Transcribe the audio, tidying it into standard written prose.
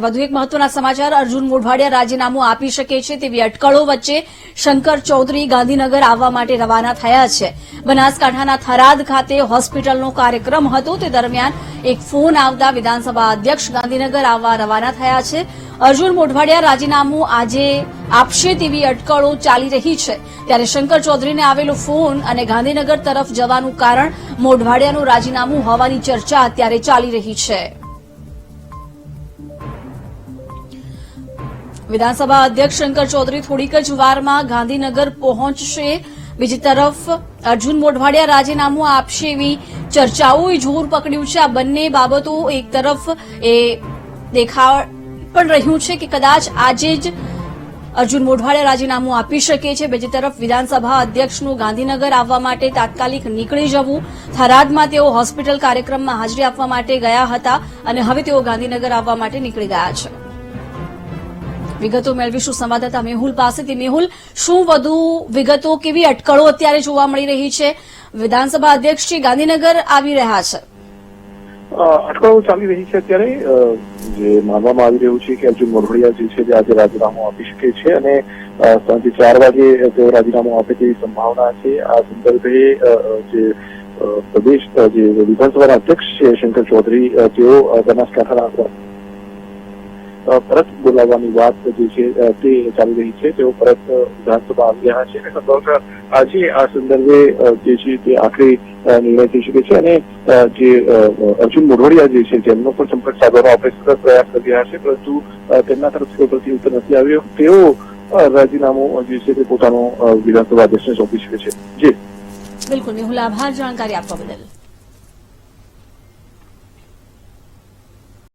વધુ એક મહત્વના સમાચાર અર્જુન મોઢવાડિયા રાજીનામું આપી શકે છે તેવી અટકળો વચ્ચે શંકર ચૌધરી ગાંધીનગર આવવા માટે રવાના થયા છે। બનાસકાંઠાના થરાદ ખાતે હોસ્પિટલનો કાર્યક્રમ હતો તે દરમિયાન એક ફોન આવતા વિધાનસભા અધ્યક્ષ ગાંધીનગર આવવા રવાના થયા છે। અર્જુન મોઢવાડિયા રાજીનામું આજે આપશે તેવી અટકળો ચાલી રહી છે ત્યારે શંકર ચૌધરીને આવેલો ફોન અને ગાંધીનગર તરફ જવાનું કારણ મોઢવાડિયાનું રાજીનામું હોવાની ચર્ચા અત્યારે ચાલી રહી છે। વિધાનસભા અધ્યક્ષ શંકર ચૌધરી થોડીક જ વારમાં ગાંધીનગર પહોંચશે। બીજી તરફ અર્જુન મોઢવાડિયા રાજીનામું આપશે એવી ચર્ચાઓએ જોર પકડ્યું છે। આ બંને બાબતો એક તરફ એ દેખાઈ પણ રહ્યું છે કે કદાચ આજે જ અર્જુન મોઢવાડિયા રાજીનામું આપી શકે છે। બીજી તરફ વિધાનસભા અધ્યક્ષનું ગાંધીનગર આવવા માટે તાત્કાલિક નીકળી જવું, થરાદમાં તેઓ હોસ્પિટલ કાર્યક્રમમાં હાજરી આપવા માટે ગયા હતા અને હવે તેઓ ગાંધીનગર આવવા માટે નીકળી ગયા છે। વિગતો મેળવીશું સંવાદદાતા મેહુલ પાસેથી। મેહુલ, શું વધુ વિગતો, કેવી અટકળો અત્યારે જોવા મળી રહી છે? વિધાનસભા અધ્યક્ષ ગાંધીનગર આવી રહ્યા છે। અટકળો ચાલી રહી છે અત્યારે જે માનવામાં આવી રહ્યું છે કે અર્જુન મોઢવાડિયા જે છે તે આજે રાજીનામું આપી શકે છે અને સાંજે 4 વાગે તેઓ રાજીનામું આપે તેવી સંભાવના છે। આ સંદર્ભે જે પ્રદેશ જે વિધાનસભાના અધ્યક્ષ છે શંકર ચૌધરી તેઓ બનાસકાંઠાના પરત બોલાવવાની વાત જે છે તે ચાલી રહી છે। તેઓ પરત વિધાનસભા આવી રહ્યા છે અને સંભવતઃ આજે આ સંદર્ભે જે છે તે આખરી નિર્ણય થઈ શકે છે અને જે અર્જુન મોઢવાડિયા જે છે તેમનો પણ સંપર્ક સાધવાનો આપણે સતત પ્રયાસ કરી રહ્યા છે પરંતુ તેમના તરફથી કોઈ પ્રત્યુત્તર નથી આવ્યો। તેઓ રાજીનામું જે છે તે પોતાનો વિધાનસભા અધ્યક્ષને સોંપી શકે છે। જી બિલકુલ મેહુલ, આભાર જાણકારી આપવા બદલ।